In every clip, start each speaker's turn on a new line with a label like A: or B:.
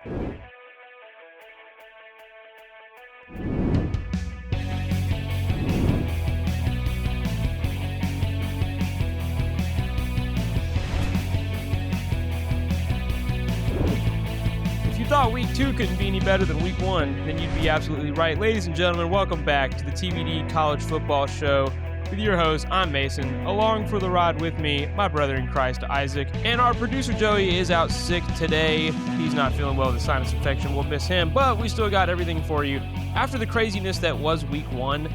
A: If you thought week 2 couldn't be any better than week 1, then you'd be absolutely right. Ladies and gentlemen, welcome back to the TVD College Football Show with your host, I'm Mason. Along for the ride with me, my brother in Christ, Isaac. And our producer, Joey, is out sick today. He's not feeling well with a sinus infection. We'll miss him, but we still got everything for you. After the craziness that was week 1,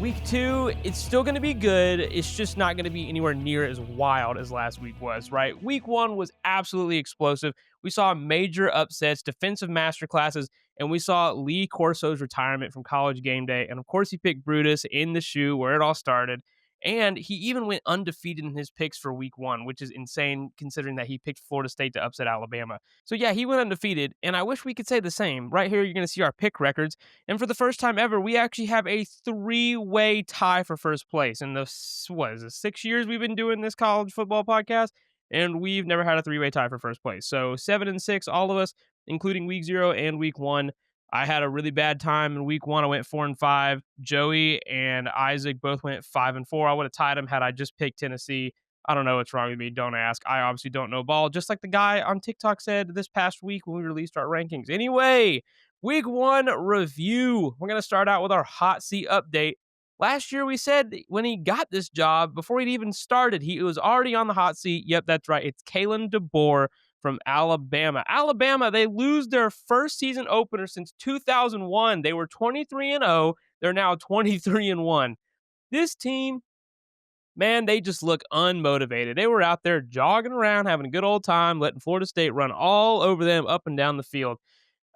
A: week 2, it's still going to be good. It's just not going to be anywhere near as wild as last week was, right? Week 1 was absolutely explosive. We saw major upsets, defensive masterclasses, and we saw Lee Corso's retirement from College Game Day. And of course, he picked Brutus in the shoe where it all started. And he even went undefeated in his picks for week 1, which is insane considering that he picked Florida State to upset Alabama. So yeah, he went undefeated, and I wish we could say the same. Right here, you're going to see our pick records. And for the first time ever, we actually have a 3-way tie for first place. In the, 6 years we've been doing this college football podcast? And we've never had a 3-way tie for first place. So 7-6, all of us, including week 0 and week 1. I had a really bad time in week 1. I went 4-5. Joey and Isaac both went 5-4. I would have tied them had I just picked Tennessee. I don't know what's wrong with me. Don't ask. I obviously don't know ball. Just like the guy on TikTok said this past week when we released our rankings. Anyway, week 1 review. We're going to start out with our hot seat update. Last year, we said when he got this job, before he'd even started, he was already on the hot seat. Yep, that's right. It's Kalen DeBoer from Alabama. Alabama, they lose their first season opener since 2001. They were 23-0. They're now 23-1. This team, man, they just look unmotivated. They were out there jogging around, having a good old time, letting Florida State run all over them up and down the field.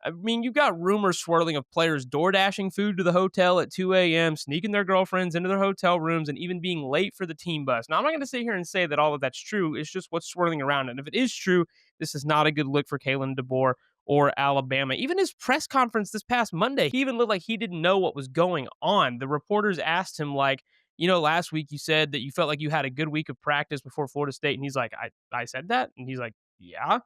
A: I mean, you've got rumors swirling of players door dashing food to the hotel at 2 a.m., sneaking their girlfriends into their hotel rooms, and even being late for the team bus. Now, I'm not going to sit here and say that all of that's true. It's just what's swirling around. And if it is true, this is not a good look for Kalen DeBoer or Alabama. Even his press conference this past Monday, he even looked like he didn't know what was going on. The reporters asked him, like, last week you said that you felt like you had a good week of practice before Florida State. And he's like, I said that? And he's like, yeah.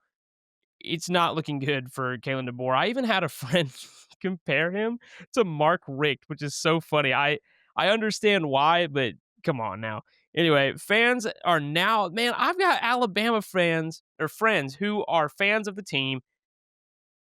A: It's not looking good for Kalen DeBoer. I even had a friend compare him to Mark Richt, which is so funny. I understand why, but come on now. Anyway, fans are now, man, I've got Alabama fans or friends who are fans of the team.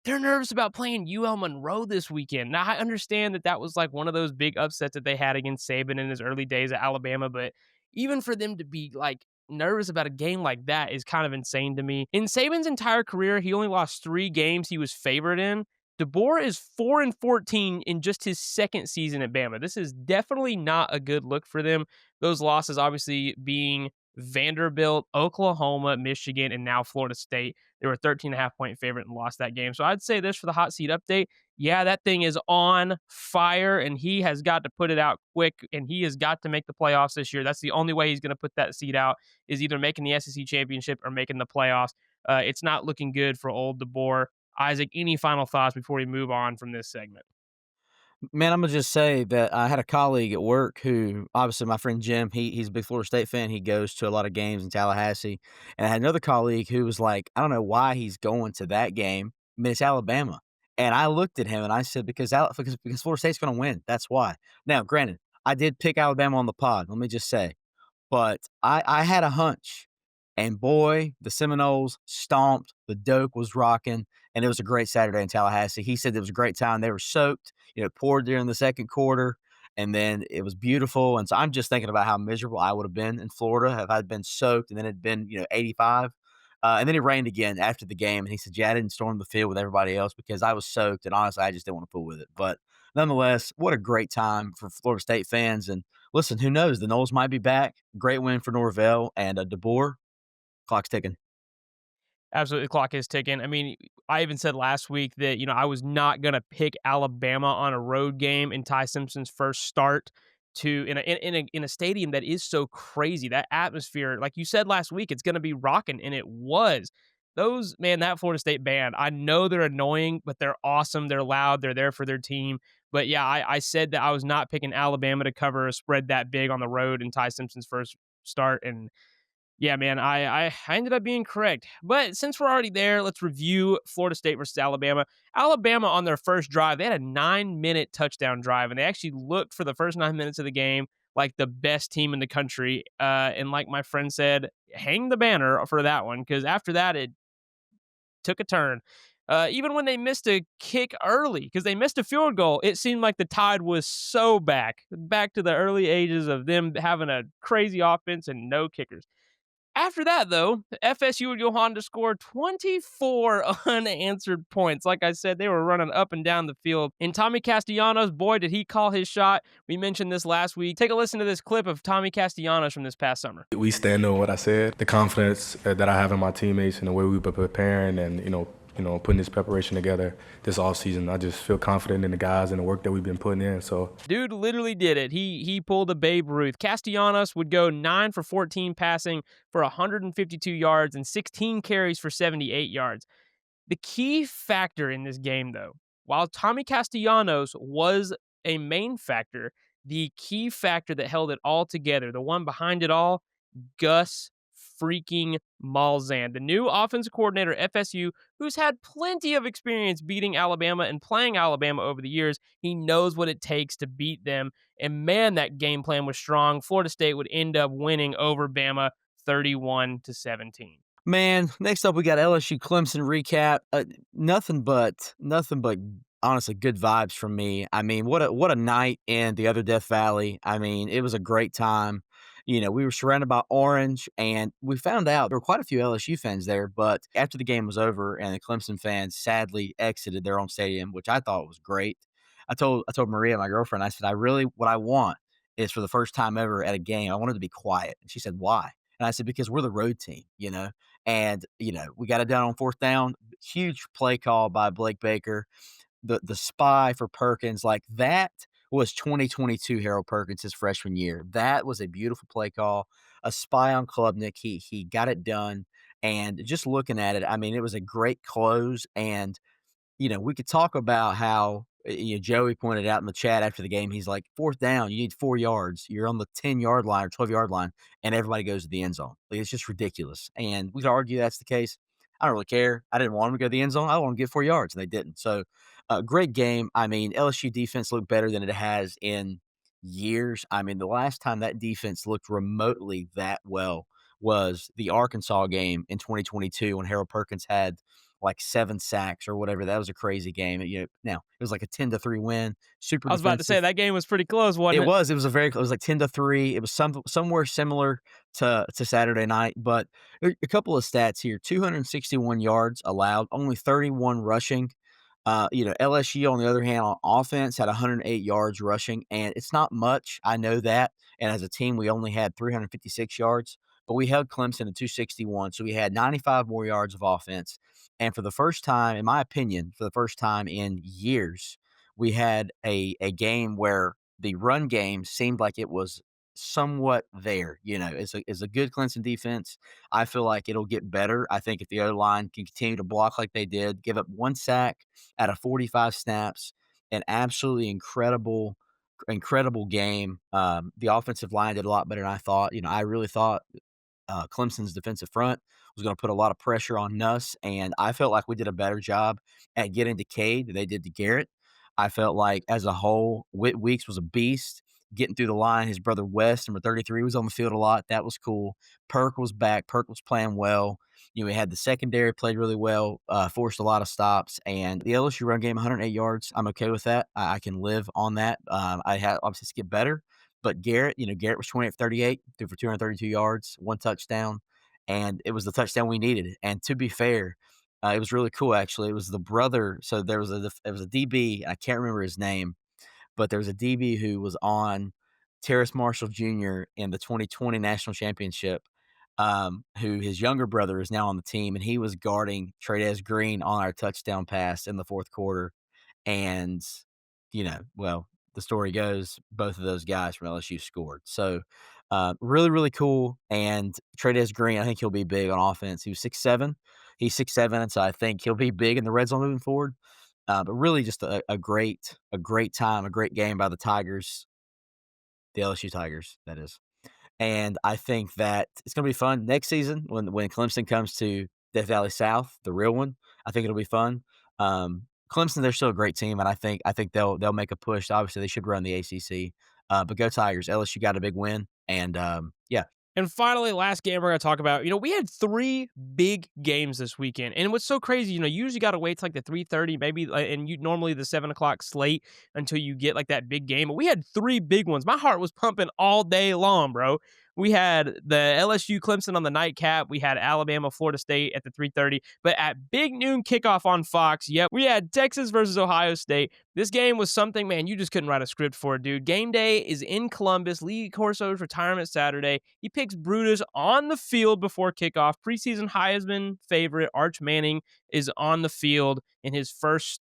A: They're nervous about playing UL Monroe this weekend. Now, I understand that that was like one of those big upsets that they had against Saban in his early days at Alabama, but even for them to be like nervous about a game like that is kind of insane to me. In Saban's entire career, he only lost 3 games he was favored in. DeBoer is 4-14 in just his second season at Bama. This is definitely not a good look for them. Those losses obviously being Vanderbilt, Oklahoma, Michigan, and now Florida State. They were 13.5-point favorite and lost that game. So I'd say this for the hot seat update. Yeah, that thing is on fire, and he has got to put it out quick, and he has got to make the playoffs this year. That's the only way he's going to put that seed out, is either making the SEC championship or making the playoffs. It's not looking good for old DeBoer. Isaac, any final thoughts before we move on from this segment?
B: Man, I'm gonna just say that I had a colleague at work who, obviously, my friend Jim. He's a big Florida State fan. He goes to a lot of games in Tallahassee, and I had another colleague who was like, "I don't know why he's going to that game. I mean, it's Alabama." And I looked at him and I said, "Because Florida State's going to win. That's why." Now, granted, I did pick Alabama on the pod. Let me just say, but I had a hunch, and boy, the Seminoles stomped. The Doak was rocking, and it was a great Saturday in Tallahassee. He said it was a great time. They were soaked. It poured during the second quarter, and then it was beautiful. And so I'm just thinking about how miserable I would have been in Florida if I'd been soaked and then it'd been 85. And then it rained again after the game, and he said, "Yeah, I didn't storm the field with everybody else because I was soaked, and honestly, I just didn't want to fool with it." But nonetheless, what a great time for Florida State fans. And listen, who knows? The Noles might be back. Great win for Norvell and DeBoer. Clock's ticking.
A: Absolutely, the clock is ticking. I mean, I even said last week that, I was not going to pick Alabama on a road game in Ty Simpson's first start to in a stadium that is so crazy. That atmosphere, like you said last week, it's going to be rocking, and it was. That Florida State band, I know they're annoying, but they're awesome. They're loud. They're there for their team. But yeah, I said that I was not picking Alabama to cover a spread that big on the road in Ty Simpson's first start, and Yeah, man, I ended up being correct. But since we're already there, let's review Florida State versus Alabama. Alabama on their first drive, they had a 9-minute touchdown drive, and they actually looked for the first 9 minutes of the game like the best team in the country. And like my friend said, hang the banner for that one because after that, it took a turn. Even when they missed a kick early, because they missed a field goal, it seemed like the tide was so back to the early ages of them having a crazy offense and no kickers. After that, though, FSU would go on to score 24 unanswered points. Like I said, they were running up and down the field. And Tommy Castellanos, boy, did he call his shot. We mentioned this last week. Take a listen to this clip of Tommy Castellanos from this past summer.
C: We stand on what I said, the confidence that I have in my teammates and the way we've been preparing and, putting this preparation together this offseason. I just feel confident in the guys and the work that we've been putting in. So,
A: Dude literally did it. He pulled a Babe Ruth. Castellanos would go 9 for 14 passing for 152 yards and 16 carries for 78 yards. The key factor in this game, though, while Tommy Castellanos was a main factor, the key factor that held it all together, the one behind it all, Gus freaking Malzahn, the new offensive coordinator at FSU, who's had plenty of experience beating Alabama and playing Alabama over the years. He knows what it takes to beat them. And man, that game plan was strong. Florida State would end up winning over Bama 31-17.
B: Man, next up we got LSU Clemson recap. Nothing but honestly good vibes from me. I mean, what a night in the other Death Valley. I mean, it was a great time. We were surrounded by orange, and we found out there were quite a few LSU fans there. But after the game was over, and the Clemson fans sadly exited their own stadium, which I thought was great. I told Maria, my girlfriend, I said, I really what I want is for the first time ever at a game, I wanted to be quiet. And she said, why? And I said, because we're the road team. And, we got it done on fourth down. Huge play call by Blake Baker. The spy for Perkins, like that was 2022 Harold Perkins, his freshman year. That was a beautiful play call. A spy on Klubnik. He got it done. And just looking at it, I mean, it was a great close. And we could talk about how, Joey pointed out in the chat after the game, he's like, fourth down, you need 4 yards. You're on the 10-yard line or 12-yard line, and everybody goes to the end zone. Like, it's just ridiculous. And we could argue that's the case. I don't really care. I didn't want them to go to the end zone. I want them to get 4 yards, and they didn't. So, great game. I mean, LSU defense looked better than it has in years. I mean, the last time that defense looked remotely that well was the Arkansas game in 2022 when Harold Perkins had like 7 sacks or whatever. That was a crazy game. Now it was like a 10-3 win, super
A: I was about to say
B: defensive.
A: that game was pretty close, wasn't it?
B: It was it was like 10-3. It was somewhere similar to Saturday night, but a couple of stats here. 261 yards allowed, only 31 rushing. LSU, on the other hand, on offense had 108 yards rushing, and it's not much. I know that. And as a team, we only had 356 yards, but we held Clemson at 261. So we had 95 more yards of offense. And for the first time, in my opinion, for the first time in years, we had a game where the run game seemed like it was somewhat there. It's a good Clemson defense. I feel like it'll get better. I think if the O line can continue to block like they did, give up 1 sack out of 45 snaps, an absolutely incredible game. The offensive line did a lot better than I thought. I really thought Clemson's defensive front was going to put a lot of pressure on Nuss, and I felt like we did a better job at getting to Cade than they did to Garrett. I felt like as a whole, Weeks was a beast getting through the line. His brother West, number 33, was on the field a lot. That was cool. Perk was back. Perk was playing well. We had the secondary played really well, forced a lot of stops, and the LSU run game, 108 yards. I'm okay with that. I can live on that. I had obviously to get better, but Garrett was 20 of 38, threw for 232 yards, 1 touchdown, and it was the touchdown we needed. And to be fair, it was really cool actually. It was the brother. So there was a DB. I can't remember his name, but there was a DB who was on Terrace Marshall Jr. in the 2020 national championship. Who his younger brother is now on the team, and he was guarding Trades Green on our touchdown pass in the fourth quarter. And, well, the story goes both of those guys from LSU scored. So, really, really cool. And Trades Green, I think he'll be big on offense. He was 6'7". He's 6'7", and so I think he'll be big in the red zone moving forward. But really just a great time, a great game by the Tigers, the LSU Tigers, that is. And I think that it's going to be fun next season when Clemson comes to Death Valley South, the real one. I think it'll be fun. Clemson, they're still a great team, and I think they'll make a push. Obviously, they should run the ACC. But go Tigers! LSU got a big win, and yeah.
A: And finally, last game we're going to talk about, we had 3 big games this weekend. And what's so crazy, you usually got to wait till like the 3:30, maybe, and you normally the 7 o'clock slate until you get like that big game. But we had 3 big ones. My heart was pumping all day long, bro. We had the LSU Clemson on the nightcap. We had Alabama Florida State at the 3:30. But at big noon kickoff on Fox, yep, we had Texas versus Ohio State. This game was something, man, you just couldn't write a script for it, dude. Game day is in Columbus. Lee Corso's retirement Saturday. He picks Brutus on the field before kickoff. Preseason Heisman favorite Arch Manning is on the field in his first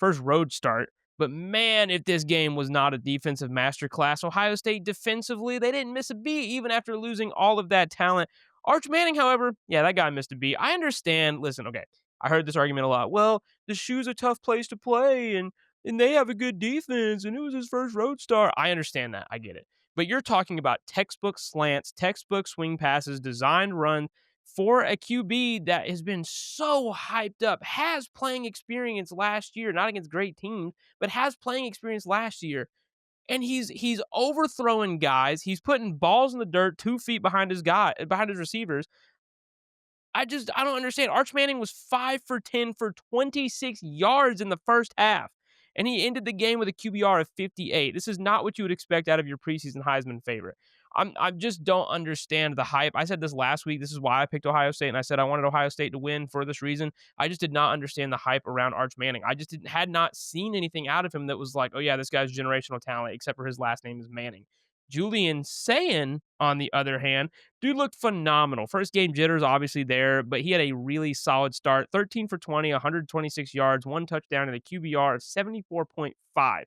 A: road start. But man, if this game was not a defensive masterclass, Ohio State defensively, they didn't miss a beat even after losing all of that talent. Arch Manning, however, yeah, that guy missed a beat. I understand. Listen, okay, I heard this argument a lot. Well, the Shoe's a tough place to play, and they have a good defense, and it was his first road start. I understand that. I get it. But you're talking about textbook slants, textbook swing passes, designed run for a QB that has been so hyped up, has playing experience last year, not against great teams, but has playing experience last year. And he's overthrowing guys. He's putting balls in the dirt 2 feet behind behind his receivers. I don't understand. Arch Manning was 5 for 10 for 26 yards in the first half, and he ended the game with a QBR of 58. This is not what you would expect out of your preseason Heisman favorite. I just don't understand the hype. I said this last week. This is why I picked Ohio State, and I said I wanted Ohio State to win for this reason. I just did not understand the hype around Arch Manning. I just had not seen anything out of him that was like, oh yeah, this guy's generational talent, except for his last name is Manning. Julian Sayin, on the other hand, dude looked phenomenal. First game jitters obviously there, but he had a really solid start. 13 for 20, 126 yards, 1 touchdown, and a QBR of 74.5.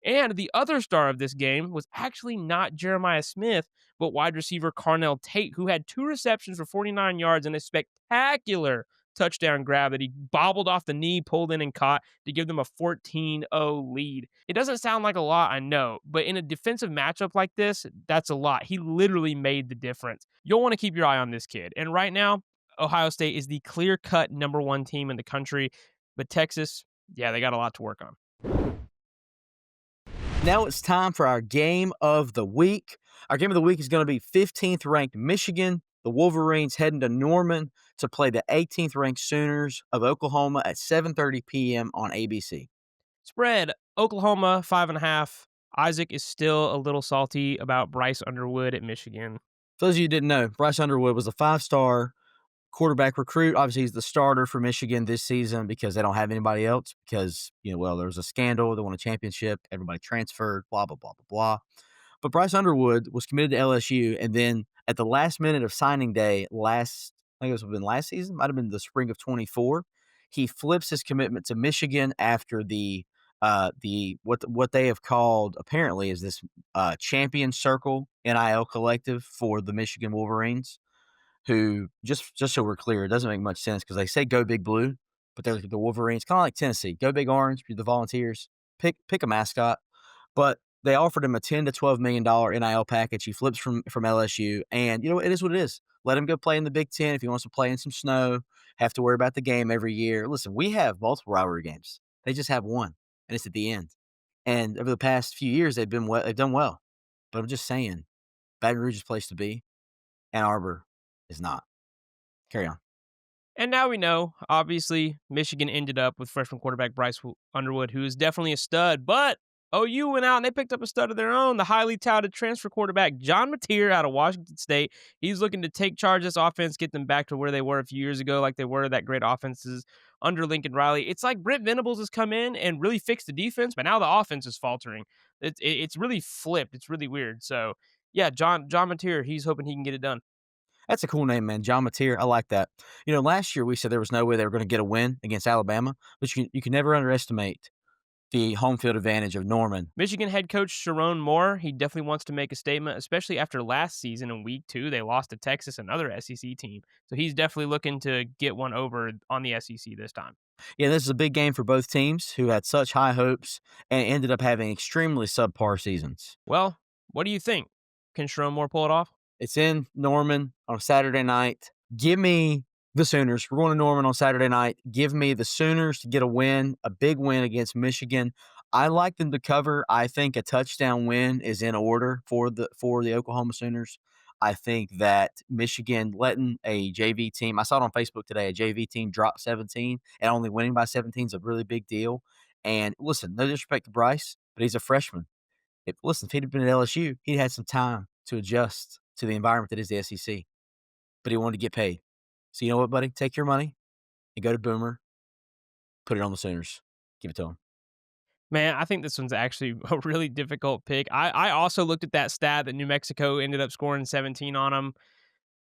A: And the other star of this game was actually not Jeremiah Smith, but wide receiver Carnell Tate, who had 2 receptions for 49 yards and a spectacular touchdown grab that he bobbled off the knee, pulled in, and caught to give them a 14-0 lead. It doesn't sound like a lot, I know, but in a defensive matchup like this, that's a lot. He literally made the difference. You'll want to keep your eye on this kid. And right now, Ohio State is the clear-cut number 1 team in the country, but Texas, yeah, they got a lot to work on.
B: Now it's time for our game of the week. Our game of the week is going to be 15th ranked Michigan. The Wolverines heading to Norman to play the 18th ranked Sooners of Oklahoma at 7:30 p.m. on ABC.
A: Spread, Oklahoma 5.5. Isaac is still a little salty about Bryce Underwood at Michigan.
B: For those of you who didn't know, Bryce Underwood was a 5-star quarterback recruit. Obviously, he's the starter for Michigan this season because they don't have anybody else because, there was a scandal. They won a championship. Everybody transferred, blah, blah, blah, blah, blah. But Bryce Underwood was committed to LSU, and then at the last minute of signing day I think it was been last season, might have been the spring of 24, he flips his commitment to Michigan after what they have called apparently is this champion circle NIL collective for the Michigan Wolverines, who just so we're clear, it doesn't make much sense because they say go big blue, but they're the Wolverines, kind of like Tennessee, go big orange, be the Volunteers, pick a mascot. But they offered him a $10 to $12 million NIL package. He flips from LSU, and it is what it is. Let him go play in the Big Ten if he wants to play in some snow. Have to worry about the game every year. Listen, we have multiple rivalry games. They just have one, and it's at the end. And over the past few years, they've done well. But I'm just saying, Baton Rouge is a place to be. Ann Arbor is not. Carry on.
A: And now we know, obviously, Michigan ended up with freshman quarterback Bryce Underwood, who is definitely a stud, but OU went out and they picked up a stud of their own, the highly touted transfer quarterback John Mateer out of Washington State. He's looking to take charge of this offense, get them back to where they were a few years ago, like they were that great offenses under Lincoln Riley. It's like Brent Venables has come in and really fixed the defense, but now the offense is faltering. It's really flipped. It's really weird. So, yeah, John Mateer, he's hoping he can get it done.
B: That's a cool name, man. John Mateer. I like that. Last year we said there was no way they were going to get a win against Alabama, but you can never underestimate the home field advantage of Norman.
A: Michigan head coach Sharon Moore, he definitely wants to make a statement, especially after last season in week 2. They lost to Texas, another SEC team. So he's definitely looking to get one over on the SEC this time.
B: Yeah, this is a big game for both teams who had such high hopes and ended up having extremely subpar seasons.
A: Well, what do you think? Can Sharon Moore pull it off?
B: It's in Norman on a Saturday night. Give me the Sooners. We're going to Norman on Saturday night. Give me the Sooners to get a win, a big win against Michigan. I like them to cover. I think a touchdown win is in order for the Oklahoma Sooners. I think that Michigan letting a JV team, I saw it on Facebook today, a JV team drop 17 and only winning by 17 is a really big deal. And listen, no disrespect to Bryce, but he's a freshman. If he'd have been at LSU, he'd had some time to adjust to the environment that is the SEC, but he wanted to get paid. So you know what, buddy? Take your money and go to Boomer, put it on the Sooners. Give it to him.
A: Man, I think this one's actually a really difficult pick. I also looked at that stat that New Mexico ended up scoring 17 on them.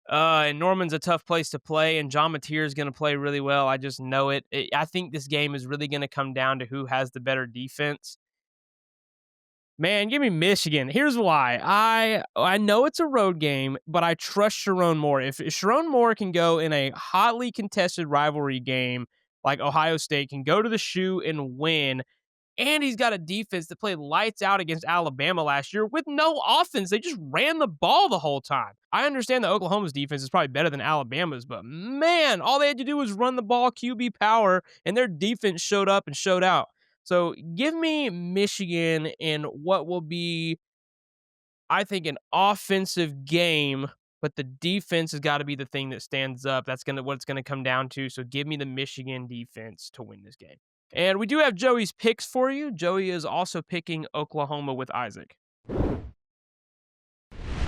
A: And Norman's a tough place to play, and John Mateer is going to play really well. I just know it. I think this game is really going to come down to who has the better defense. Man, give me Michigan. Here's why. I know it's a road game, but I trust Sharon Moore. If Sharon Moore can go in a hotly contested rivalry game like Ohio State, can go to the shoe and win, and he's got a defense that played lights out against Alabama last year with no offense. They just ran the ball the whole time. I understand that Oklahoma's defense is probably better than Alabama's, but man, all they had to do was run the ball, QB power, and their defense showed up and showed out. So give me Michigan in what will be, I think, an offensive game, but the defense has got to be the thing that stands up. That's what it's gonna come down to. So give me the Michigan defense to win this game. And we do have Joey's picks for you. Joey is also picking Oklahoma with Isaac.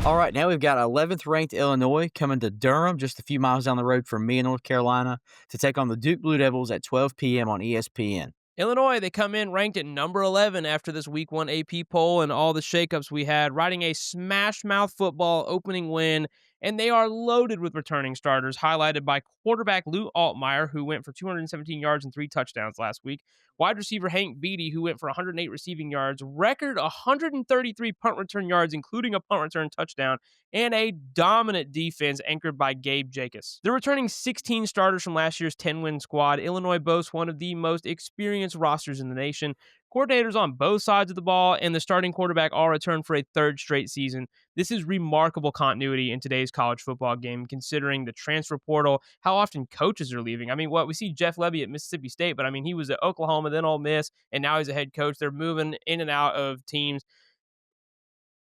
B: All right, now we've got 11th ranked Illinois coming to Durham, just a few miles down the road from me in North Carolina, to take on the Duke Blue Devils at 12 p.m. on ESPN.
A: Illinois, they come in ranked at number 11 after this Week 1 AP poll and all the shakeups we had, riding a smash-mouth football opening win, and they are loaded with returning starters, highlighted by quarterback Lou Altmaier, who went for 217 yards and 3 touchdowns last week, wide receiver Hank Beatty, who went for 108 receiving yards, record 133 punt return yards, including a punt return touchdown, and a dominant defense anchored by Gabe Jacobs. They're returning 16 starters from last year's 10-win squad. Illinois boasts one of the most experienced rosters in the nation. Coordinators on both sides of the ball and the starting quarterback all return for a third straight season. This is remarkable continuity in today's college football game, considering the transfer portal, how often coaches are leaving. I mean, we see Jeff Levy at Mississippi State, but I mean, he was at Oklahoma, then Ole Miss, and now he's a head coach. They're moving in and out of teams.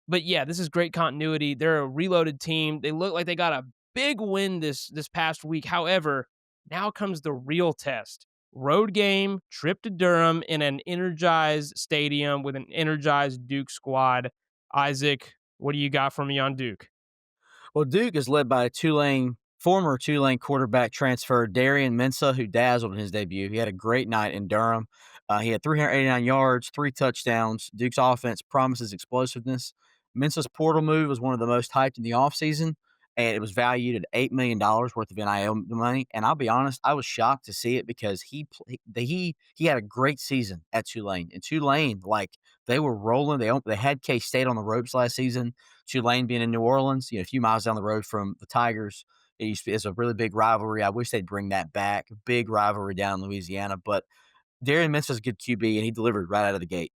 A: But yeah, this is great continuity. They're a reloaded team. They look like they got a big win this past week. However, now comes the real test. Road game, trip to Durham in an energized stadium with an energized Duke squad. Isaac, what do you got for me on Duke?
B: Well, Duke is led by former Tulane quarterback transfer Darian Mensah, who dazzled in his debut. He had a great night in Durham. He had 389 yards, 3 touchdowns. Duke's offense promises explosiveness. Mensah's portal move was one of the most hyped in the offseason, and it was valued at $8 million worth of NIL money. And I'll be honest, I was shocked to see it because he had a great season at Tulane. And Tulane, they were rolling. They had K-State on the ropes last season. Tulane being in New Orleans, a few miles down the road from the Tigers. It's a really big rivalry. I wish they'd bring that back. Big rivalry down in Louisiana. But Darian Mensah's a good QB, and he delivered right out of the gate.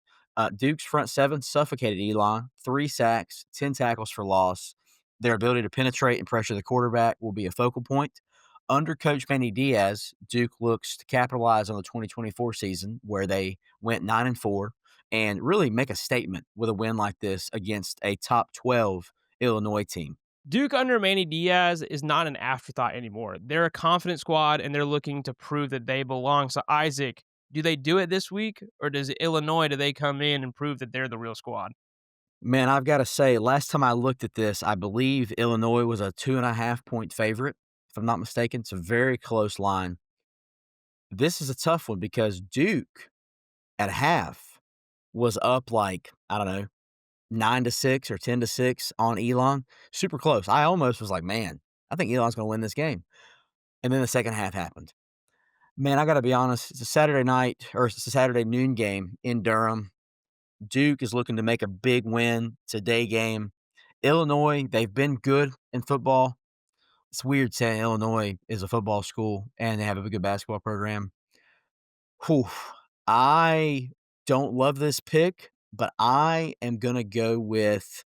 B: Duke's front seven suffocated Elon, 3 sacks, 10 tackles for loss. Their ability to penetrate and pressure the quarterback will be a focal point. Under Coach Manny Diaz, Duke looks to capitalize on the 2024 season where they went 9-4 and really make a statement with a win like this against a top 12 Illinois team.
A: Duke under Manny Diaz is not an afterthought anymore. They're a confident squad, and they're looking to prove that they belong. So, Isaac, do they do it this week, or do they come in and prove that they're the real squad?
B: Man, I've got to say, last time I looked at this, I believe Illinois was a 2.5-point favorite, if I'm not mistaken. It's a very close line. This is a tough one because Duke at half was up 9-6 or 10-6 on Elon. Super close. I almost was like, man, I think Elon's going to win this game. And then the second half happened. Man, I got to be honest. It's a Saturday noon game in Durham. Duke is looking to make a big win. It's a day game. Illinois, they've been good in football. It's weird saying Illinois is a football school and they have a good basketball program. Whew. I don't love this pick, but I am going to go with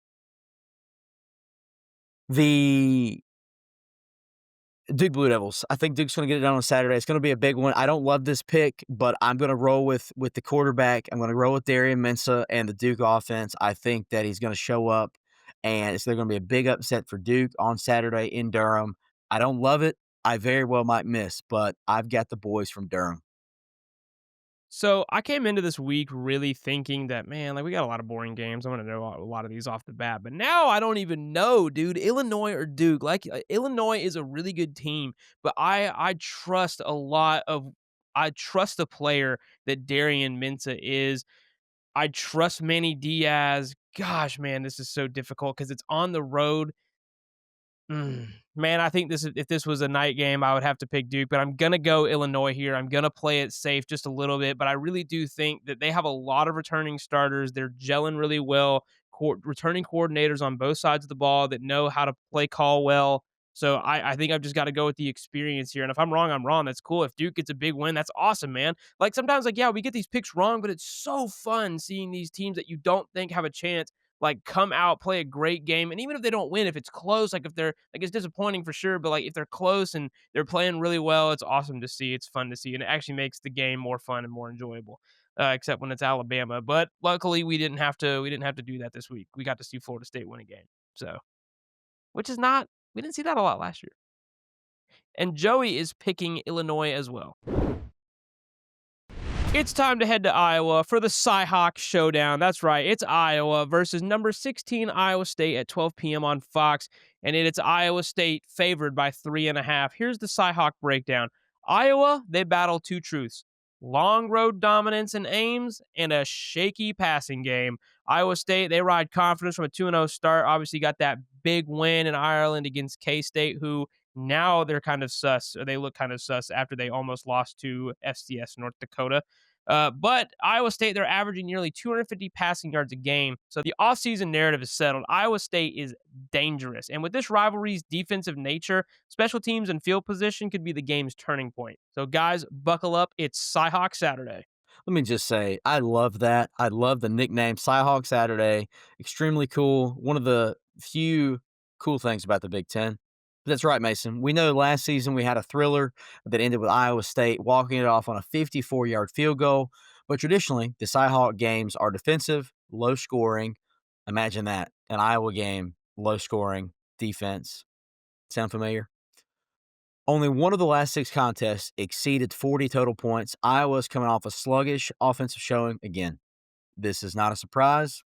B: The Duke Blue Devils. I think Duke's gonna get it done on Saturday. It's gonna be a big one. I don't love this pick, but I'm gonna roll with the quarterback. I'm gonna roll with Darian Mensah and the Duke offense. I think that he's gonna show up, and it's gonna be a big upset for Duke on Saturday in Durham. I don't love it. I very well might miss, but I've got the boys from Durham.
A: So I came into this week really thinking that, man, like we got a lot of boring games. I'm gonna know a lot of these off the bat, but now I don't even know, dude. Illinois or Duke? Like Illinois is a really good team, but I trust a lot of I trust the player that Darian Mensah is. I trust Manny Diaz. Gosh, man, this is so difficult because it's on the road. Man, I think this is if this was a night game, I would have to pick Duke, but I'm gonna go Illinois here. I'm gonna play it safe just a little bit, but I really do think that they have a lot of returning starters. They're gelling really well. Returning coordinators on both sides of the ball that know how to play call well. So I think I've just got to go with the experience here. And if I'm wrong, I'm wrong. That's cool. If Duke gets a big win, that's awesome, man. Like sometimes, like yeah, we get these picks wrong, but it's so fun seeing these teams that you don't think have a chance like come out, play a great game. And even if they don't win, if it's close, like if they're like it's disappointing for sure, but like if they're close and they're playing really well, it's awesome to see. It's fun to see. And it actually makes the game more fun and more enjoyable. Except when it's Alabama. But luckily we didn't have to do that this week. We got to see Florida State win a game. So which is not we didn't see that a lot last year. And Joey is picking Illinois as well. It's time to head to Iowa for the Cyhawk Showdown. That's right, it's Iowa versus number 16 Iowa State at 12 p.m. on Fox, and it's Iowa State favored by 3.5. Here's the Cyhawk breakdown. Iowa, they battle two truths: long road dominance and Ames, and a shaky passing game. Iowa State, they ride confidence from a 2-0 start. Obviously, got that big win in Ireland against K-State, who now they're kind of sus, or they look kind of sus after they almost lost to FCS North Dakota. But Iowa State, they're averaging nearly 250 passing yards a game. So the offseason narrative is settled. Iowa State is dangerous. And with this rivalry's defensive nature, special teams and field position could be the game's turning point. So, guys, buckle up. It's Cyhawk Saturday.
B: Let me just say, I love that. I love the nickname Cyhawk Saturday. Extremely cool. One of the few cool things about the Big Ten. But that's right, Mason. We know last season we had a thriller that ended with Iowa State walking it off on a 54-yard field goal. But traditionally, the Cyhawk games are defensive, low scoring. Imagine that. An Iowa game, low scoring, defense. Sound familiar? Only one of the last 6 contests exceeded 40 total points. Iowa's coming off a sluggish offensive showing. Again, this is not a surprise,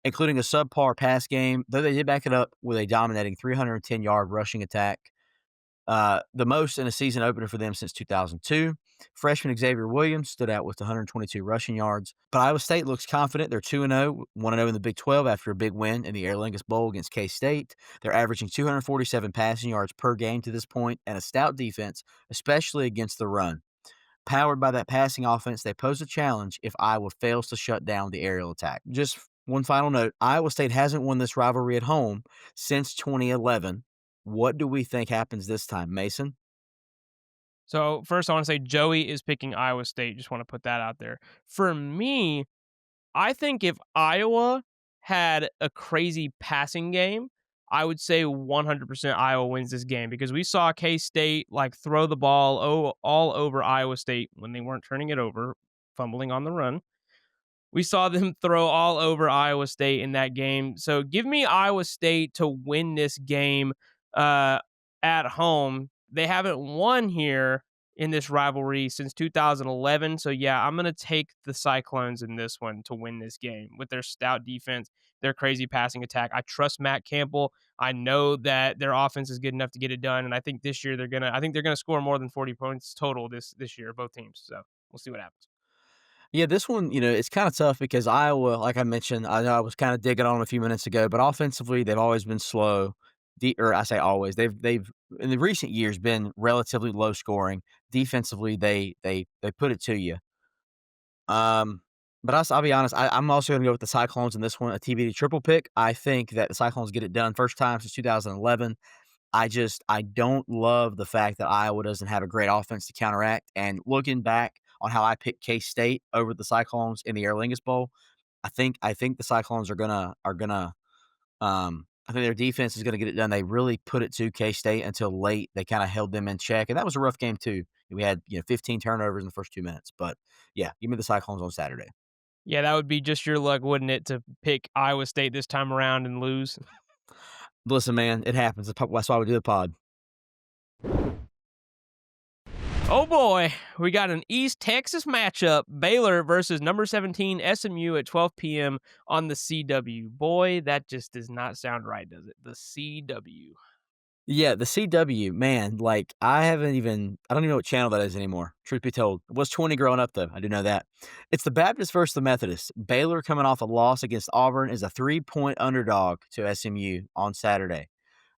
B: including a subpar pass game, though they did back it up with a dominating 310-yard rushing attack, the most in a season opener for them since 2002. Freshman Xavier Williams stood out with 122 rushing yards. But Iowa State looks confident. They're 2-0, 1-0 in the Big 12 after a big win in the Aer Lingus Bowl against K-State. They're averaging 247 passing yards per game to this point and a stout defense, especially against the run. Powered by that passing offense, they pose a challenge if Iowa fails to shut down the aerial attack. Just one final note, Iowa State hasn't won this rivalry at home since 2011. What do we think happens this time, Mason?
A: So, first, I want to say Joey is picking Iowa State. Just want to put that out there. For me, I think if Iowa had a crazy passing game, I would say 100% Iowa wins this game because we saw K-State like throw the ball all over Iowa State when they weren't turning it over, fumbling on the run. We saw them throw all over Iowa State in that game. So give me Iowa State to win this game uh, at home. They haven't won here in this rivalry since 2011. So yeah, I'm going to take the Cyclones in this one to win this game with their stout defense, their crazy passing attack. I trust Matt Campbell. I know that their offense is good enough to get it done, and I think this year I think they're gonna score more than 40 points total this year, both teams. So we'll see what happens.
B: Yeah, this one, it's kind of tough because Iowa, like I mentioned, I know I was kind of digging on them a few minutes ago, but offensively, they've always been slow. Or I say always, they've in the recent years been relatively low scoring. Defensively, they put it to you. Um, but I'll be honest, I'm also going to go with the Cyclones in this one, a TBD triple pick. I think that the Cyclones get it done first time since 2011. I don't love the fact that Iowa doesn't have a great offense to counteract. And looking back on how I picked K-State over the Cyclones in the Aer Lingus Bowl, I think the Cyclones are gonna I think their defense is gonna get it done. They really put it to K-State until late. They kinda held them in check, and that was a rough game too. We had, 15 turnovers in the first 2 minutes, but, yeah, give me the Cyclones on Saturday.
A: Yeah, that would be just your luck, wouldn't it, to pick Iowa State this time around and lose?
B: Listen, man, it happens. That's why we do the pod.
A: Oh boy, we got an East Texas matchup, Baylor versus number 17 SMU at 12 p.m. on the CW. Boy, that just does not sound right, does it? The CW.
B: Yeah, the CW, man, like, I don't even know what channel that is anymore, truth be told. It was 20 growing up, though, I do know that. It's the Baptist versus the Methodist. Baylor, coming off a loss against Auburn, is a 3-point underdog to SMU on Saturday.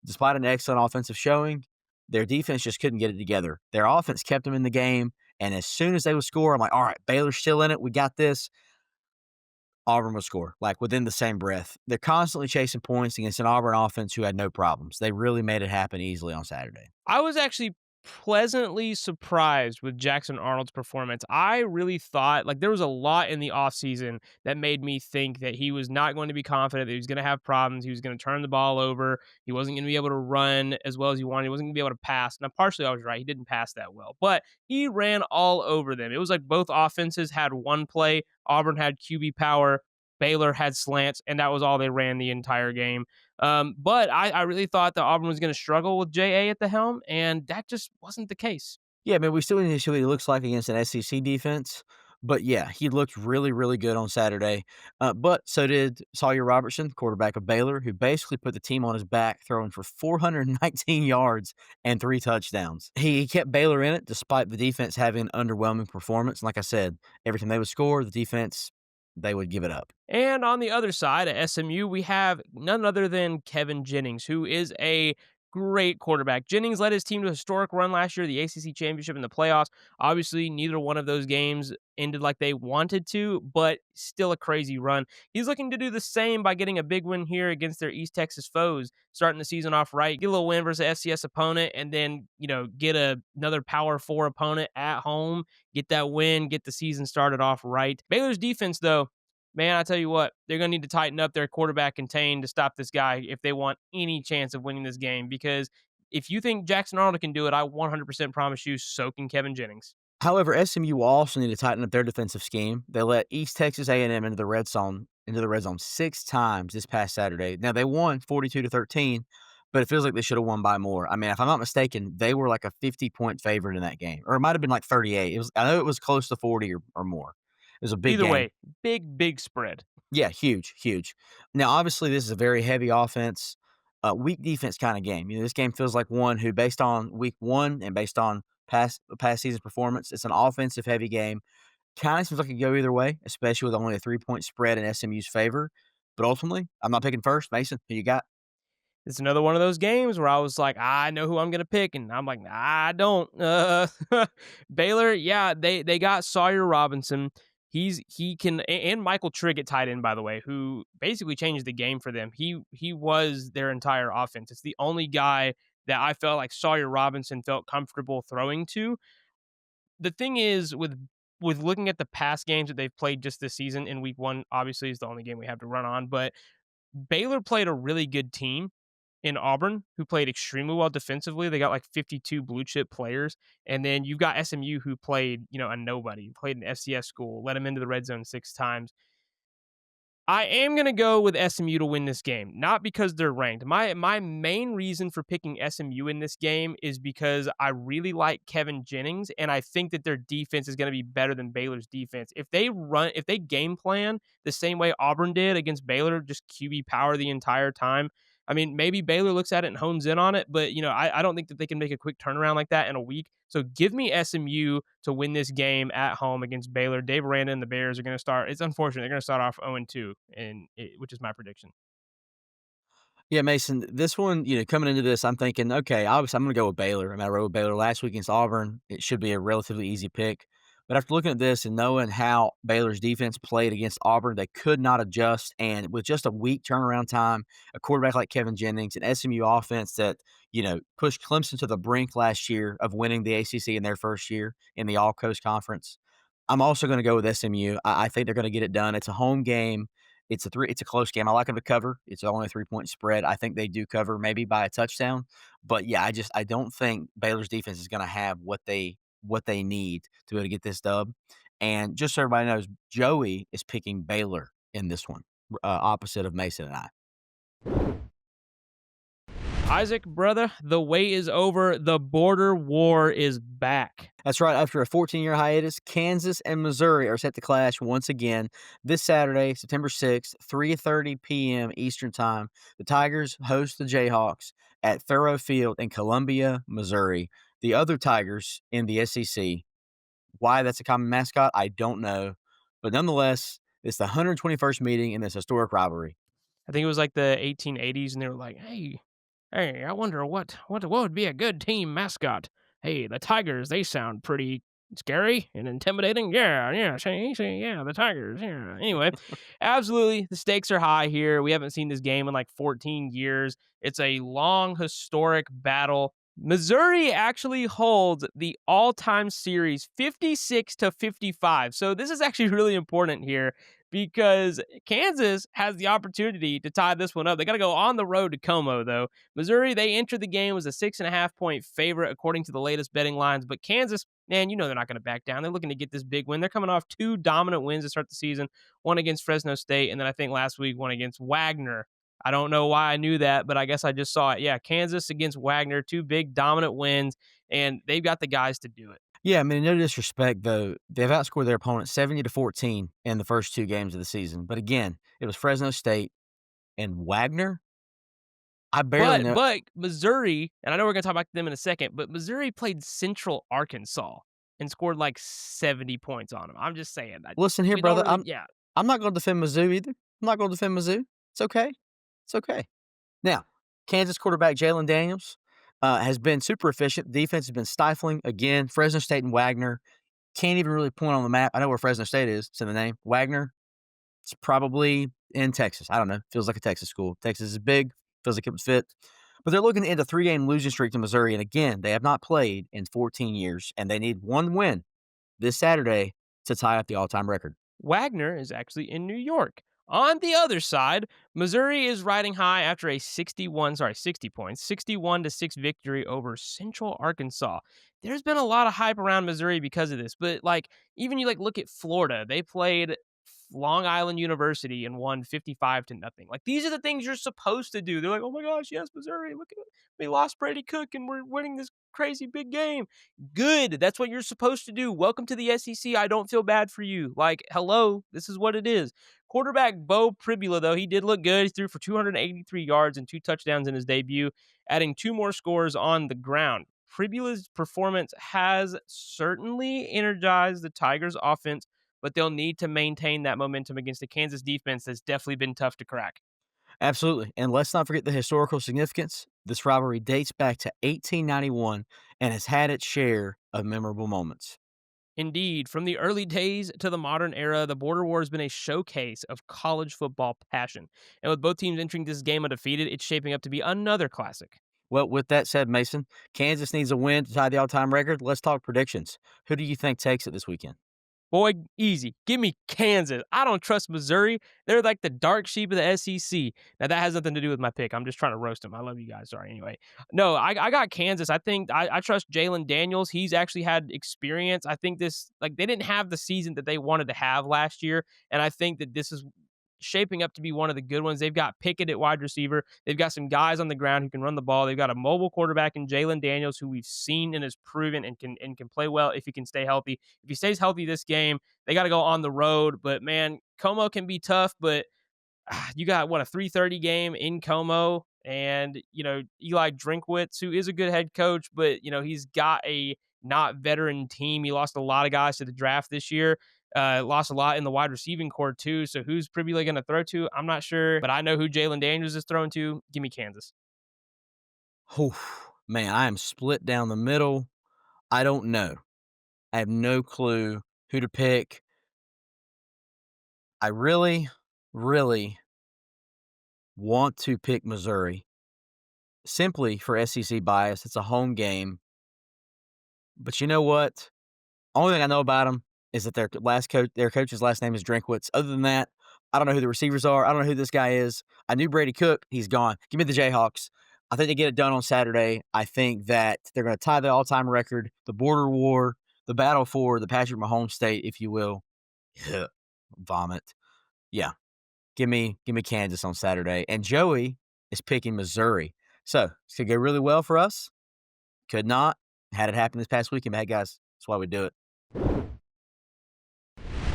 B: Despite an excellent offensive showing, their defense just couldn't get it together. Their offense kept them in the game, and as soon as they would score, I'm like, "All right, Baylor's still in it, we got this." Auburn would score, like, within the same breath. They're constantly chasing points against an Auburn offense who had no problems. They really made it happen easily on Saturday.
A: I was actually pleasantly surprised with Jackson Arnold's performance. I really thought like there was a lot in the offseason that made me think that he was not going to be confident, that he was going to have problems, he was going to turn the ball over, he wasn't going to be able to run as well as he wanted, he wasn't going to be able to pass. Now, partially I was right, he didn't pass that well, but he ran all over them. It was like both offenses had one play. Auburn had QB power, Baylor had slants, and that was all they ran the entire game. But I really thought that Auburn was going to struggle with JA at the helm, and that just wasn't the case.
B: Yeah, man, we still need to see what he looks like against an SEC defense. But yeah, he looked really, really good on Saturday. But so did Sawyer Robertson, quarterback of Baylor, who basically put the team on his back, throwing for 419 yards and 3 touchdowns. He kept Baylor in it despite the defense having an underwhelming performance. And like I said, every time they would score, the defense, they would give it up.
A: And on the other side at SMU, we have none other than Kevin Jennings, who is a great quarterback. Jennings led his team to a historic run last year, the ACC championship and the playoffs. Obviously, neither one of those games ended like they wanted to, but still a crazy run. He's looking to do the same by getting a big win here against their East Texas foes, starting the season off right, get a little win versus an FCS opponent, and then, get another Power 4 opponent at home, get that win, get the season started off right. Baylor's defense, though, man, I tell you what, they're going to need to tighten up their quarterback contained to stop this guy if they want any chance of winning this game. Because if you think Jackson Arnold can do it, I 100% promise you, so can Kevin Jennings.
B: However, SMU will also need to tighten up their defensive scheme. They let East Texas A&M into the red zone 6 times this past Saturday. Now they won 42-13, but it feels like they should have won by more. I mean, if I'm not mistaken, they were like a 50-point favorite in that game, or it might have been like 38. I know it was close to 40 or more. It was a big
A: Either
B: game.
A: way, big spread.
B: Yeah, huge, huge. Now, obviously, this is a very heavy offense, weak defense kind of game. This game feels like one who, based on week one and based on past season performance, it's an offensive heavy game. Kind of seems like it could go either way, especially with only a 3-point spread in SMU's favor. But ultimately, I'm not picking first. Mason, who you got?
A: It's another one of those games where I was like, I know who I'm going to pick. And I'm like, I don't. Baylor, yeah, they got Sawyer Robinson. He can, and Michael Trigg at tight end, by the way, who basically changed the game for them. He was their entire offense. It's the only guy that I felt like Sawyer Robinson felt comfortable throwing to. The thing is with looking at the past games that they've played just this season, in week one, obviously is the only game we have to run on, but Baylor played a really good team in Auburn, who played extremely well defensively. They got like 52 blue chip players. And then you've got SMU, who played, a nobody, played an FCS school, let them into the red zone 6 times. I am going to go with SMU to win this game, not because they're ranked. My main reason for picking SMU in this game is because I really like Kevin Jennings, and I think that their defense is going to be better than Baylor's defense. If they game plan the same way Auburn did against Baylor, just QB power the entire time, I mean, maybe Baylor looks at it and hones in on it, but I don't think that they can make a quick turnaround like that in a week. So give me SMU to win this game at home against Baylor. Dave Aranda and the Bears are going to start. It's unfortunate they're going to start off 0-2, which is my prediction.
B: Yeah, Mason, this one, coming into this, I'm thinking, okay, obviously I'm going to go with Baylor. I mean, I rode with Baylor last week against Auburn. It should be a relatively easy pick. But after looking at this and knowing how Baylor's defense played against Auburn, they could not adjust. And with just a week turnaround time, a quarterback like Kevin Jennings, an SMU offense that, pushed Clemson to the brink last year of winning the ACC in their first year in the All Coast Conference, I'm also going to go with SMU. I think they're going to get it done. It's a home game. It's a close game. I like them to cover. It's only a 3-point spread. I think they do cover maybe by a touchdown. But yeah, I don't think Baylor's defense is gonna have what they need to be able to get this dub. And just so everybody knows, Joey is picking Baylor in this one, opposite of Mason and I.
A: Isaac, brother, the wait is over. The border war is back.
B: That's right. After a 14-year hiatus, Kansas and Missouri are set to clash once again this Saturday, September 6th, 3:30 p.m. Eastern Time. The Tigers host the Jayhawks at Thoreau Field in Columbia, Missouri. The other Tigers in the SEC. Why that's a common mascot, I don't know. But nonetheless, it's the 121st meeting in this historic rivalry.
A: I think it was like the 1880s, and they were like, "Hey, I wonder what would be a good team mascot? Hey, the Tigers, they sound pretty scary and intimidating. Yeah, see, yeah, the Tigers, yeah." Anyway, absolutely, the stakes are high here. We haven't seen this game in like 14 years. It's a long, historic battle. Missouri actually holds the all-time series 56-55. So this is actually really important here because Kansas has the opportunity to tie this one up. They got to go on the road to Como, though. Missouri, they entered the game as a 6.5-point favorite, according to the latest betting lines. But Kansas, man, you know they're not going to back down. They're looking to get this big win. They're coming off 2 dominant wins to start the season, one against Fresno State, and then I think last week, one against Wagner. I don't know why I knew that, but I guess I just saw it. Yeah, Kansas against Wagner, 2 big dominant wins, and they've got the guys to do it.
B: Yeah, I mean, no disrespect, though. They've outscored their opponent 70-14 in the first 2 games of the season. But again, it was Fresno State and Wagner. I barely know.
A: But Missouri, and I know we're going to talk about them in a second, but Missouri played Central Arkansas and scored like 70 points on them. I'm just saying that.
B: Listen here,
A: We don't
B: brother.
A: really, yeah.
B: I'm not going to defend Mizzou either. I'm not going to defend Mizzou. It's okay. It's okay. Now, Kansas quarterback Jalen Daniels has been super efficient. The defense has been stifling. Again, Fresno State and Wagner can't even really point on the map. I know where Fresno State is. It's in the name. Wagner, it's probably in Texas. I don't know. Feels like a Texas school. Texas is big. Feels like it would fit. But they're looking to end a 3-game losing streak to Missouri. And again, they have not played in 14 years, and they need one win this Saturday to tie up the all-time record.
A: Wagner is actually in New York. On the other side, Missouri is riding high after a 60 points, 61-6 victory over Central Arkansas. There's been a lot of hype around Missouri because of this, but like even you like look at Florida, they played Long Island University and won 55-0. Like these are the things you're supposed to do. They're like, "Oh my gosh, yes, Missouri, look at it. We lost Brady Cook and we're winning this crazy big game." Good. That's what you're supposed to do. Welcome to the SEC. I don't feel bad for you. Like, hello, this is what it is. Quarterback Bo Pribula, though, he did look good. He threw for 283 yards and 2 touchdowns in his debut, adding 2 more scores on the ground. Pribula's performance has certainly energized the Tigers' offense, but they'll need to maintain that momentum against the Kansas defense that's definitely been tough to crack.
B: Absolutely. And let's not forget the historical significance. This rivalry dates back to 1891 and has had its share of memorable moments.
A: Indeed, from the early days to the modern era, the border war has been a showcase of college football passion. And with both teams entering this game undefeated, it's shaping up to be another classic.
B: Well, with that said, Mason, Kansas needs a win to tie the all-time record. Let's talk predictions. Who do you think takes it this weekend?
A: Boy, easy. Give me Kansas. I don't trust Missouri. They're like the dark sheep of the SEC. Now, that has nothing to do with my pick. I'm just trying to roast them. I love you guys. Sorry. Anyway, no, I got Kansas. I think I trust Jalen Daniels. He's actually had experience. I think like, they didn't have the season that they wanted to have last year. And I think that this is shaping up to be one of the good ones. They've got Pickett at wide receiver. They've got some guys on the ground who can run the ball. They've got a mobile quarterback in Jalen Daniels, who we've seen and has proven and can play well if he can stay healthy. If he stays healthy this game, they got to go on the road. But man, Como can be tough. But you got a 3:30 game in Como, and Eli Drinkwitz, who is a good head coach, but he's got a not veteran team. He lost a lot of guys to the draft this year. Lost a lot in the wide receiving core too. So who's Pribula going to throw to? I'm not sure, but I know who Jalen Daniels is throwing to. Give me Kansas.
B: Oh, man, I am split down the middle. I don't know. I have no clue who to pick. I really, really want to pick Missouri simply for SEC bias. It's a home game. But you know what? Only thing I know about them is that their coach's last name is Drinkwitz. Other than that, I don't know who the receivers are. I don't know who this guy is. I knew Brady Cook. He's gone. Give me the Jayhawks. I think they get it done on Saturday. I think that they're going to tie the all-time record, the border war, the battle for the Patrick Mahomes state, if you will. Vomit. Yeah. Give me Kansas on Saturday. And Joey is picking Missouri. So it's going to go really well for us. Could not. Had it happen this past weekend, hey guys. That's why we do it.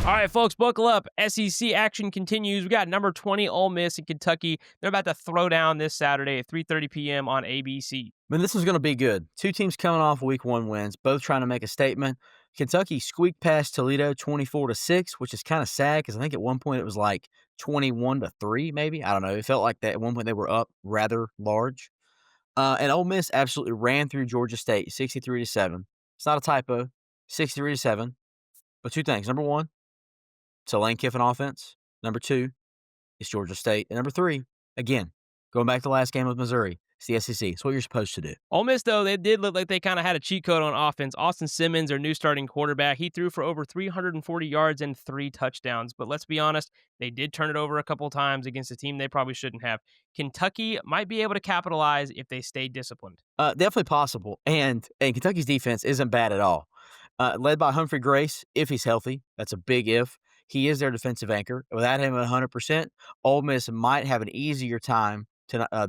A: All right, folks, buckle up. SEC action continues. We got number 20 Ole Miss in Kentucky. They're about to throw down this Saturday at 3:30 p.m. on ABC.
B: Man, this is going to be good. Two teams coming off week 1 wins, both trying to make a statement. Kentucky squeaked past Toledo 24-6, which is kind of sad because I think at one point it was like 21-3, maybe. I don't know. It felt like that at one point they were up rather large. And Ole Miss absolutely ran through Georgia State 63-7. It's not a typo, 63-7. But two things. Number one, it's a Lane Kiffin offense. Number two, it's Georgia State. And number three, again, going back to the last game with Missouri, it's the SEC. It's what you're supposed to do.
A: Ole Miss, though, they did look like they kind of had a cheat code on offense. Austin Simmons, their new starting quarterback, he threw for over 340 yards and 3 touchdowns. But let's be honest, they did turn it over a couple times against a team they probably shouldn't have. Kentucky might be able to capitalize if they stay disciplined.
B: Definitely possible. And Kentucky's defense isn't bad at all. Led by Humphrey Grace, if he's healthy. That's a big if. He is their defensive anchor. Without him at 100%, Ole Miss might have an easier time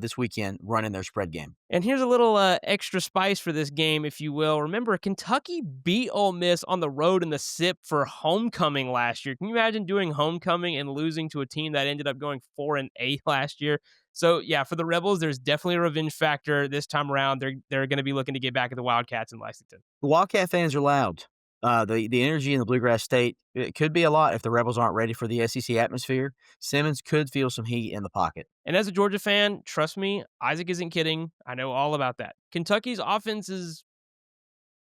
B: this weekend running their spread game.
A: And here's a little extra spice for this game, if you will. Remember, Kentucky beat Ole Miss on the road in the SIP for homecoming last year. Can you imagine doing homecoming and losing to a team that ended up going 4-8 last year? So, yeah, for the Rebels, there's definitely a revenge factor this time around. They're going to be looking to get back at the Wildcats in Lexington.
B: The Wildcat fans are loud. The energy in the Bluegrass State, it could be a lot if the Rebels aren't ready for the SEC atmosphere. Simmons could feel some heat in the pocket.
A: And as a Georgia fan, trust me, Isaac isn't kidding. I know all about that. Kentucky's offense is,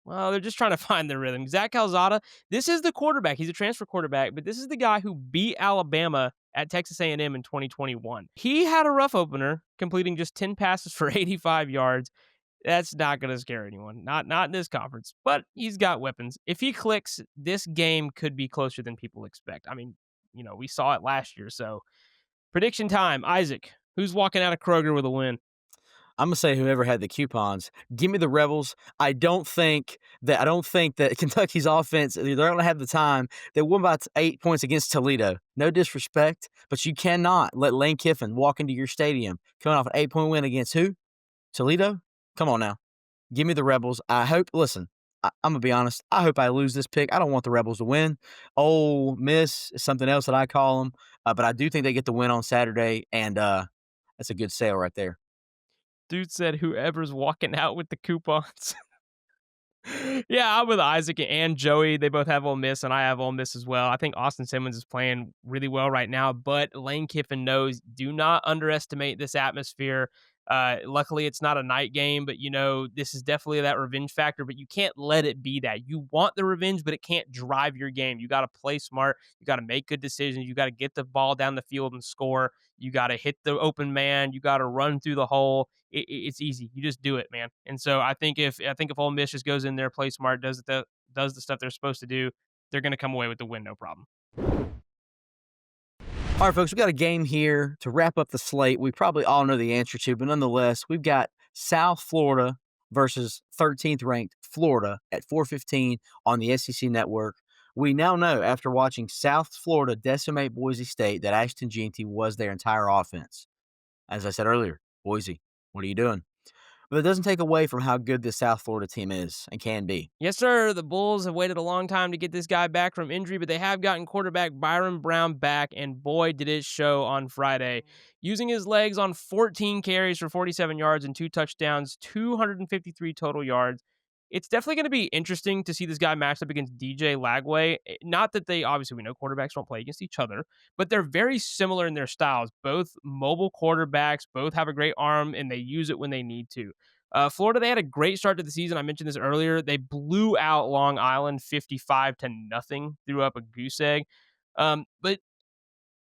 A: well, they're just trying to find their rhythm. Zach Calzada, this is the quarterback. He's a transfer quarterback, but this is the guy who beat Alabama at Texas A&M in 2021. He had a rough opener, completing just 10 passes for 85 yards. That's not going to scare anyone. Not in this conference, but he's got weapons. If he clicks, this game could be closer than people expect. I mean, we saw it last year. So prediction time, Isaac, who's walking out of Kroger with a win?
B: I'm going to say whoever had the coupons. Give me the Rebels. I don't think that Kentucky's offense, they're going to have the time. They won by 8 points against Toledo. No disrespect, but you cannot let Lane Kiffin walk into your stadium coming off an 8-point win against who? Toledo? Come on now. Give me the Rebels. I'm going to be honest. I hope I lose this pick. I don't want the Rebels to win. Ole Miss is something else that I call them. But I do think they get the win on Saturday, and that's a good sale right there.
A: Dude said whoever's walking out with the coupons. Yeah, I'm with Isaac and Joey. They both have Ole Miss, and I have Ole Miss as well. I think Austin Simmons is playing really well right now, but Lane Kiffin knows, do not underestimate this atmosphere. Luckily, it's not a night game, but, this is definitely that revenge factor, but you can't let it be that. You want the revenge, but it can't drive your game. You got to play smart. You got to make good decisions. You got to get the ball down the field and score. You got to hit the open man. You got to run through the hole. It's easy. You just do it, man. And so I think if Ole Miss just goes in there, play smart, does the stuff they're supposed to do, they're going to come away with the win, no problem.
B: All right, folks, we got a game here to wrap up the slate. We probably all know the answer to, but nonetheless, we've got South Florida versus 13th ranked Florida at 4:15 on the SEC Network. We now know after watching South Florida decimate Boise State that Ashton Jeanty was their entire offense. As I said earlier, Boise, what are you doing? But it doesn't take away from how good this South Florida team is and can be.
A: Yes, sir. The Bulls have waited a long time to get this guy back from injury, but they have gotten quarterback Byron Brown back, and boy, did it show on Friday. Using his legs on 14 carries for 47 yards and 2 touchdowns, 253 total yards. It's definitely going to be interesting to see this guy matched up against DJ Lagway. Not that we know quarterbacks don't play against each other, but they're very similar in their styles. Both mobile quarterbacks, both have a great arm, and they use it when they need to. Florida, they had a great start to the season. I mentioned this earlier. They blew out Long Island 55-0, threw up a goose egg. But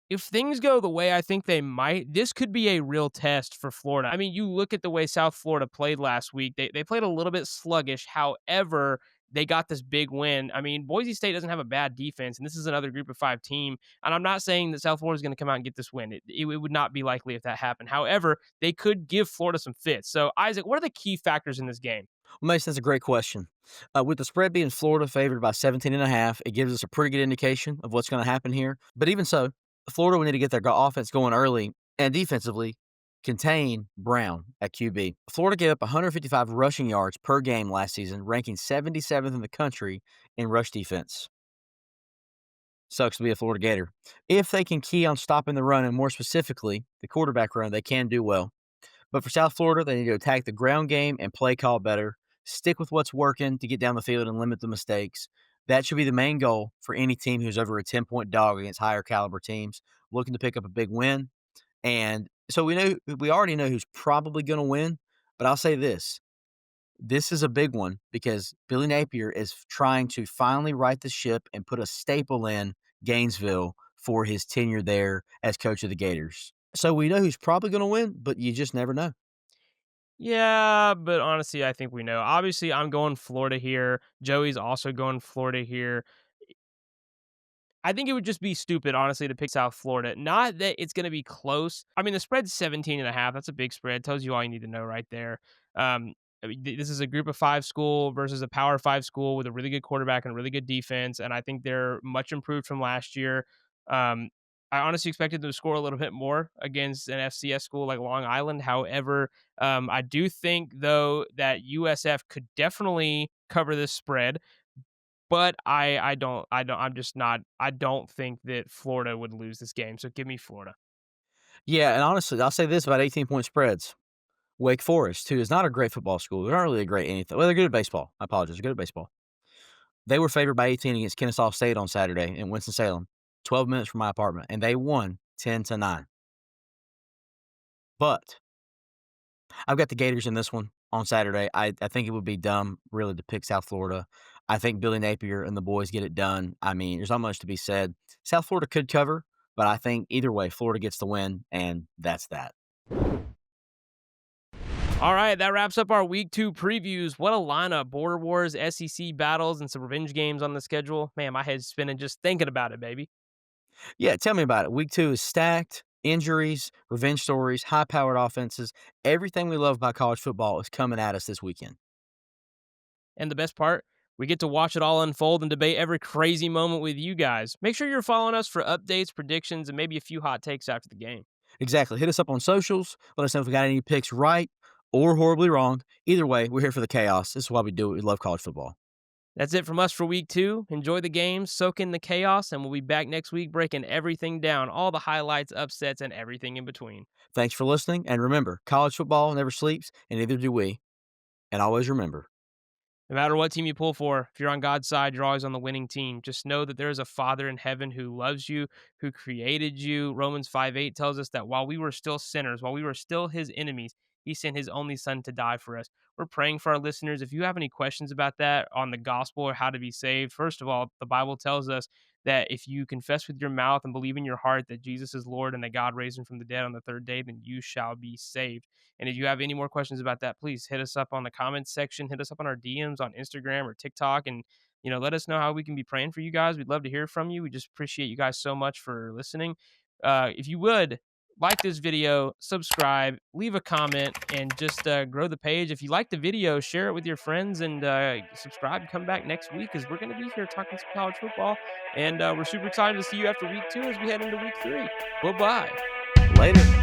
A: if things go the way I think they might, this could be a real test for Florida. I mean, you look at the way South Florida played last week. They played a little bit sluggish. However, they got this big win. I mean, Boise State doesn't have a bad defense, and this is another Group of 5 team. And I'm not saying that South Florida is going to come out and get this win. It would not be likely if that happened. However, they could give Florida some fits. So, Isaac, what are the key factors in this game?
B: Well, Mason, that's a great question. With the spread being Florida favored by 17.5, it gives us a pretty good indication of what's going to happen here. But even so, Florida will need to get their offense going early and defensively contain Brown at QB. Florida gave up 155 rushing yards per game last season, ranking 77th in the country in rush defense. Sucks to be a Florida Gator. If they can key on stopping the run and more specifically the quarterback run, they can do well. But for South Florida, they need to attack the ground game and play call better. Stick with what's working to get down the field and limit the mistakes. That should be the main goal for any team who's over a 10-point dog against higher caliber teams looking to pick up a big win. And so we already know who's probably going to win, but I'll say this. This is a big one because Billy Napier is trying to finally right the ship and put a staple in Gainesville for his tenure there as coach of the Gators. So we know who's probably going to win, but you just never know.
A: Yeah, but honestly, I think we know. Obviously, I'm going Florida here. Joey's also going Florida here. I think it would just be stupid, honestly, to pick South Florida. Not that it's going to be close. I mean, the spread's 17.5. That's a big spread. Tells you all you need to know right there. I mean, this is a Group of 5 school versus a Power 5 school with a really good quarterback and a really good defense, and I think they're much improved from last year. Um, I honestly expected them to score a little bit more against an FCS school like Long Island. However, I do think though that USF could definitely cover this spread. But I don't think that Florida would lose this game, so give me Florida.
B: Yeah, and honestly, I'll say this about 18-point spreads. Wake Forest, who is not a great football school, they're not really a great anything. Well, they're good at baseball. I apologize. They're good at baseball. They were favored by 18 against Kennesaw State on Saturday in Winston-Salem, 12 minutes from my apartment, and they won 10-9. But I've got the Gators in this one on Saturday. I think it would be dumb, really, to pick South Florida. I think Billy Napier and the boys get it done. I mean, there's not much to be said. South Florida could cover, but I think either way, Florida gets the win, and that's that.
A: All right, that wraps up our week 2 previews. What a lineup. Border Wars, SEC battles, and some revenge games on the schedule. Man, my head's spinning just thinking about it, baby.
B: Yeah, tell me about it. Week 2 is stacked. Injuries, revenge stories, high-powered offenses. Everything we love about college football is coming at us this weekend.
A: And the best part, we get to watch it all unfold and debate every crazy moment with you guys. Make sure you're following us for updates, predictions, and maybe a few hot takes after the game.
B: Exactly. Hit us up on socials. Let us know if we got any picks right or horribly wrong. Either way, we're here for the chaos. This is why we do it. We love college football.
A: That's it from us for week 2. Enjoy the games, soak in the chaos, and we'll be back next week breaking everything down, all the highlights, upsets, and everything in between.
B: Thanks for listening. And remember, college football never sleeps, and neither do we. And always remember,
A: No matter what team you pull for, if you're on God's side, you're always on the winning team. Just know that there is a Father in heaven who loves you, who created you. Romans 5:8 tells us that while we were still sinners, while we were still his enemies, he sent his only son to die for us. We're praying for our listeners. If you have any questions about that on the gospel or how to be saved, first of all, the Bible tells us that if you confess with your mouth and believe in your heart that Jesus is Lord and that God raised him from the dead on the third day, then you shall be saved. And if you have any more questions about that, please hit us up on the comments section, hit us up on our DMs on Instagram or TikTok, and let us know how we can be praying for you guys. We'd love to hear from you. We just appreciate you guys so much for listening. If you would like this video, subscribe, leave a comment, and just grow the page. If you like the video, share it with your friends and subscribe. Come back next week because we're going to be here talking some college football, and we're super excited to see you after week 2 as we head into week 3. Bye-bye.
B: later.